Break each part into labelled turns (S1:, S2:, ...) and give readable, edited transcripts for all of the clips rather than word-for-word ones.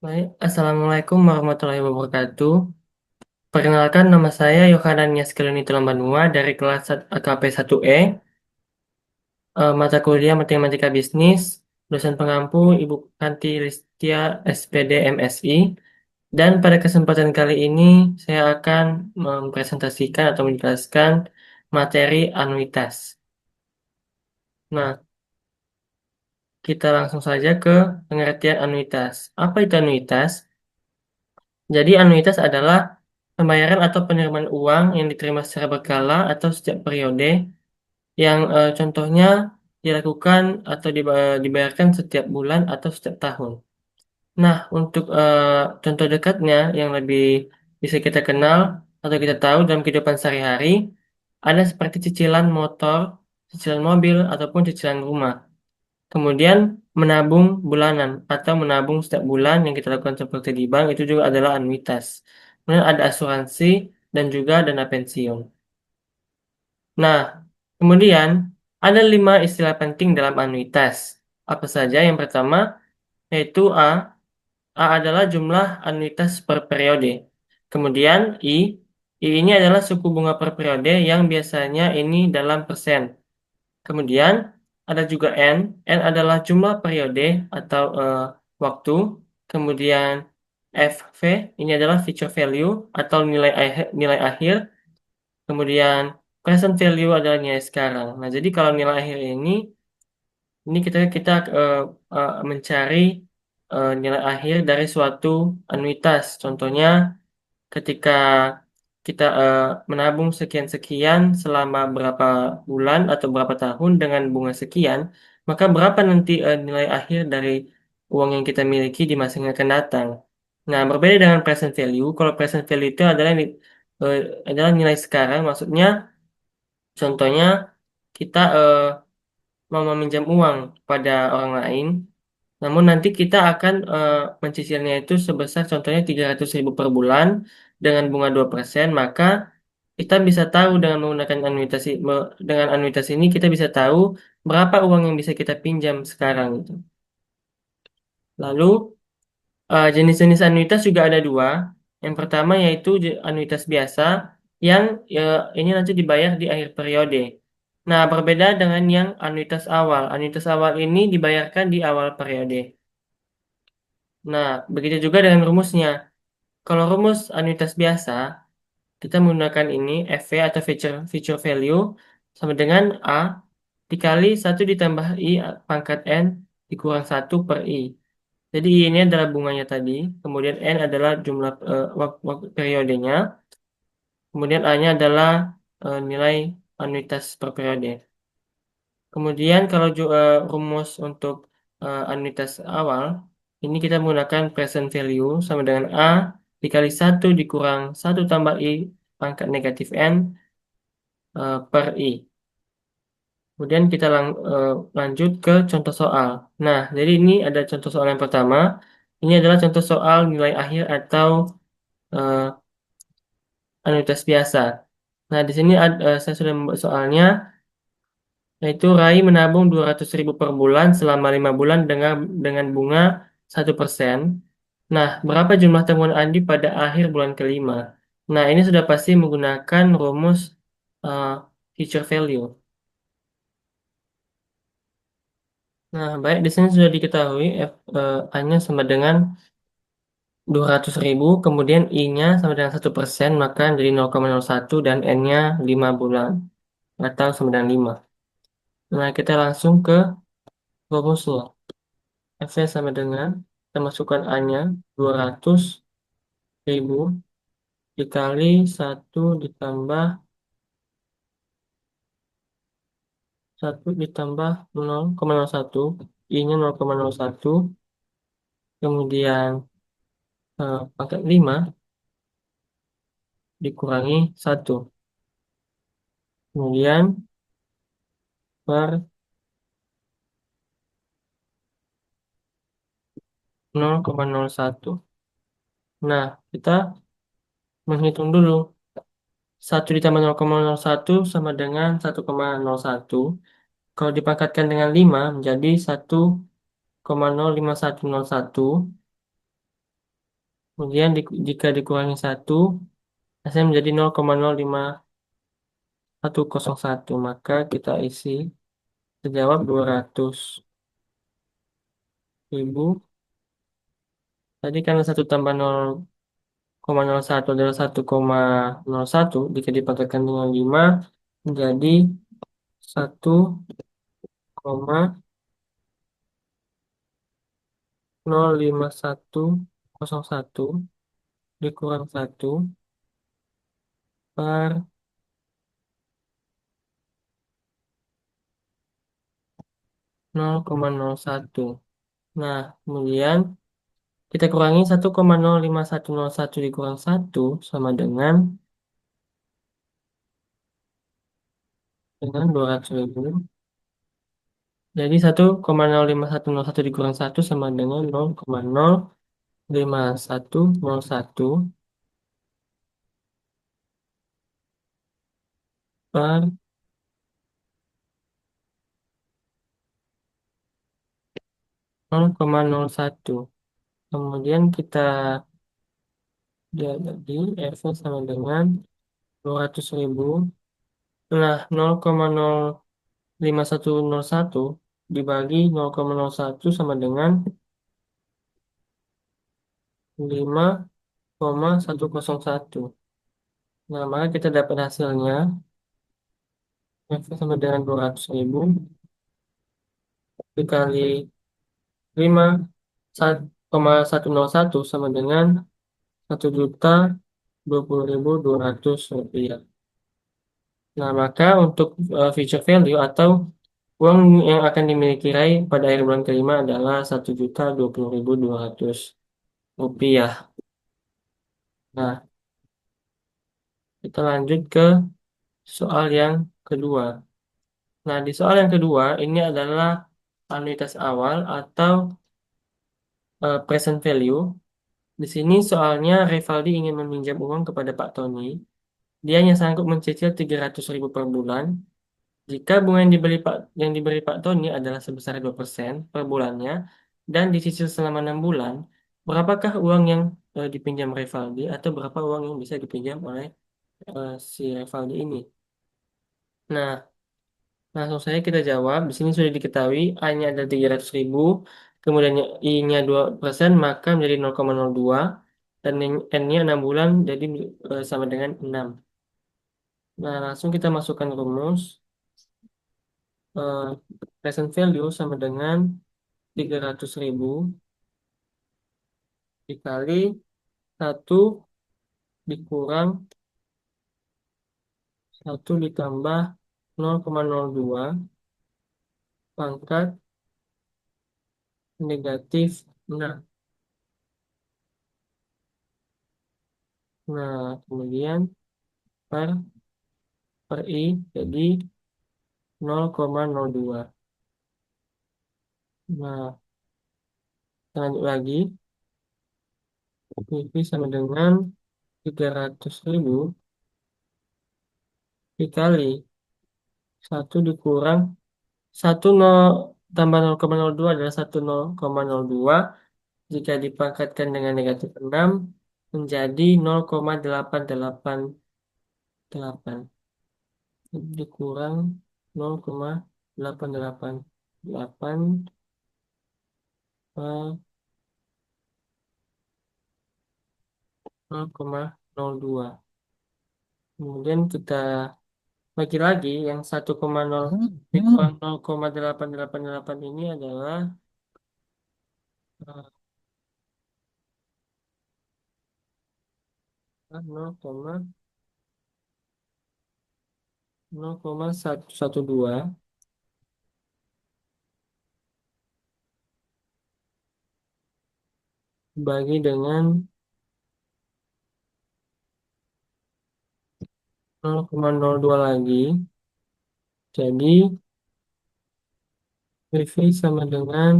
S1: Baik, Assalamualaikum warahmatullahi wabarakatuh. Perkenalkan nama saya Yohanan Yaskiluni Tulambanua dari kelas AKP 1E, mata kuliah Matematika Bisnis, dosen pengampu Ibu Kanti Listia SPD MSI. Dan pada kesempatan kali ini saya akan mempresentasikan atau menjelaskan materi anuitas. Nah, kita langsung saja ke pengertian anuitas. Apa itu anuitas? Jadi anuitas adalah pembayaran atau penerimaan uang yang diterima secara berkala atau setiap periode yang contohnya dilakukan atau dibayarkan setiap bulan atau setiap tahun. Nah, untuk contoh dekatnya yang lebih bisa kita kenal atau kita tahu dalam kehidupan sehari-hari ada seperti cicilan motor, cicilan mobil, ataupun cicilan rumah. Kemudian menabung bulanan atau menabung setiap bulan yang kita lakukan seperti di bank itu juga adalah anuitas. Kemudian ada asuransi dan juga dana pensiun. Nah, kemudian ada 5 istilah penting dalam anuitas. Apa saja? Yang pertama yaitu A. A adalah jumlah anuitas per periode. Kemudian I ini adalah suku bunga per periode yang biasanya ini dalam persen. Kemudian ada juga N. N adalah jumlah periode atau waktu. Kemudian FV ini adalah future value atau nilai akhir. Kemudian present value adalah nilai sekarang. Nah, jadi kalau nilai akhir ini kita mencari nilai akhir dari suatu anuitas. Contohnya ketika kita menabung sekian-sekian selama berapa bulan atau berapa tahun dengan bunga sekian, maka berapa nanti nilai akhir dari uang yang kita miliki di masa yang akan datang. Nah, berbeda dengan present value, kalau present value itu eh, adalah nilai sekarang, maksudnya contohnya kita mau meminjam uang pada orang lain, namun nanti kita akan mencicilnya itu sebesar contohnya 300.000 per bulan dengan bunga 2%, maka kita bisa tahu dengan menggunakan dengan anuitas ini kita bisa tahu berapa uang yang bisa kita pinjam sekarang gitu. Lalu jenis-jenis anuitas juga ada dua. Yang pertama yaitu anuitas biasa yang ini nanti dibayar di akhir periode. Nah, berbeda dengan yang anuitas awal. Anuitas awal ini dibayarkan di awal periode. Nah, begitu juga dengan rumusnya. Kalau rumus anuitas biasa, kita menggunakan ini FV atau future value sama dengan A dikali 1 ditambah I pangkat N dikurang 1 per I. Jadi I ini adalah bunganya tadi, kemudian N adalah jumlah waktu periodenya, kemudian A-nya adalah nilai anuitas per periode. Kemudian kalau rumus untuk anuitas awal, ini kita menggunakan present value sama dengan A dikali 1 dikurang 1 tambah I pangkat negatif N per I. Kemudian kita lanjut ke contoh soal. Nah, jadi ini ada contoh soal yang pertama. Ini adalah contoh soal nilai akhir atau eh, anuitas biasa. Nah, di sini saya sudah membuat soalnya, yaitu Rai menabung 200.000 per bulan selama 5 bulan dengan bunga 1%. Nah, berapa jumlah tabungan Andi pada akhir bulan kelima? Nah, ini sudah pasti menggunakan rumus eh, future value. Nah, baik, di sini sudah diketahui A-nya sama dengan 200.000, kemudian I-nya sama dengan 1%, maka jadi 0,01 dan N-nya 5 bulan atau sama dengan 5. Nah, kita langsung ke rumusnya. F sama dengan, kita masukkan A-nya 200.000 dikali 1 ditambah 0,01, I-nya 0,01, kemudian pangkat 5 dikurangi 1. Kemudian per 0,01. Nah, kita menghitung dulu. 1 ditambah 0,01 sama dengan 1,01. Kalau dipangkatkan dengan 5 menjadi 1,05101. Kemudian jika dikurangi satu, hasilnya menjadi 0,05101. Maka kita isi, terjawab 200.000. Tadi karena 1 tambah 0,01 adalah 1,01, jika dipakaikan dengan 5 menjadi 1,05101 dikurang 1 per 0,01. Nah, kemudian kita kurangi 1,05101 dikurang 1 sama dengan 200.000. Jadi 1,05101 dikurang 1 sama dengan 0,05101 per 0,01. Kemudian kita dia lagi F sama dengan 200.000. Nah, 0,05101 dibagi 0,01 sama dengan 5,101. Nah, maka kita dapat hasilnya F sama dengan 200.000 dikali 5,101 sama dengan 1.020.200 rupiah. Nah, maka untuk future value atau uang yang akan dimiliki Rai pada akhir bulan kelima adalah 1.020.200 rupiah. Nah, kita lanjut ke soal yang kedua. Nah, di soal yang kedua ini adalah anuitas awal atau present value. Di sini soalnya Rivaldi ingin meminjam uang kepada Pak Tony. Dia hanya sanggup mencicil 300.000 per bulan. Jika bunga yang diberi Pak Tony adalah sebesar 2% per bulannya dan dicicil selama 6 bulan, berapakah uang yang dipinjam Rivaldi atau berapa uang yang bisa dipinjam oleh si Rivaldi ini? Nah, langsung saja kita jawab. Di sini sudah diketahui A-nya ada 300.000, kemudian I-nya 2%, maka menjadi 0,02, dan N-nya 6 bulan, jadi sama dengan 6. Nah, langsung kita masukkan rumus. eh, Present value sama dengan 300.000 dikali 1 dikurang 1 ditambah 0,02 pangkat negatif 6. Nah, kemudian per I jadi 0,02. Nah, kita lanjut lagi. PV sama dengan 300.000 dikali 1 dikurang 1 tambah 0,02 adalah 1,002. Jika dipangkatkan dengan negatif 6 menjadi 0,888 dikurang 0,888 per 0,02. Kemudian kita bagi lagi yang 1,0 dikurang 0,888 ini adalah eh, 0,112 bagi dengan 0,02 lagi. Jadi PV sama dengan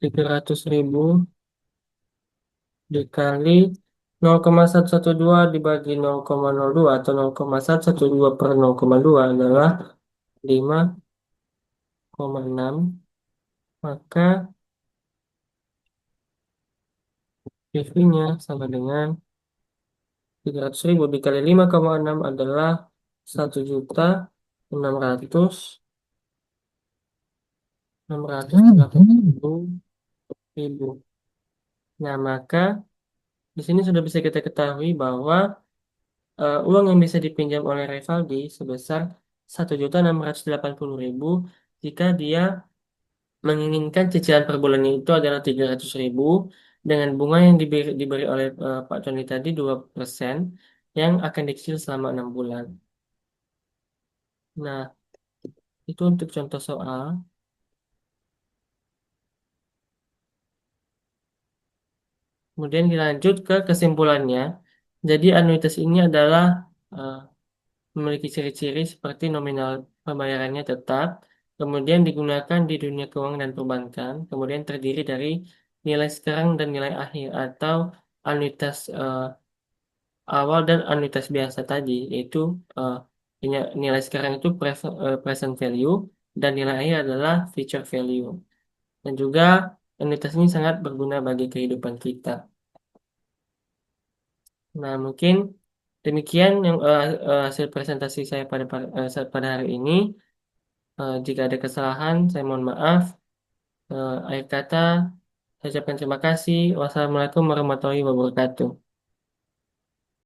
S1: 300.000 dikali 0,112 dibagi 0,02 atau 0,112 per 0,2 adalah 5,6. Maka PV-nya sama dengan 300.000 dikali 5,6 adalah 1.680.000 ribu. Nah, maka di sini sudah bisa kita ketahui bahwa uang yang bisa dipinjam oleh Revaldi sebesar 1.680.000 jika dia menginginkan cicilan per bulannya itu adalah 300.000 dengan bunga yang diberi oleh Pak Tony tadi 2% yang akan dicicil selama 6 bulan. Nah, itu untuk contoh soal. Kemudian dilanjut ke kesimpulannya. Jadi anuitas ini adalah eh, memiliki ciri-ciri seperti nominal pembayarannya tetap, kemudian digunakan di dunia keuangan dan perbankan, kemudian terdiri dari nilai sekarang dan nilai akhir atau anuitas awal dan anuitas biasa tadi, yaitu eh, nilai sekarang itu present value dan nilai akhir adalah future value. Dan juga anuitas ini sangat berguna bagi kehidupan kita. Nah, mungkin demikian yang hasil presentasi saya pada hari ini. Jika ada kesalahan, saya mohon maaf. Akhir kata, saya ucapkan terima kasih. Wassalamualaikum warahmatullahi wabarakatuh.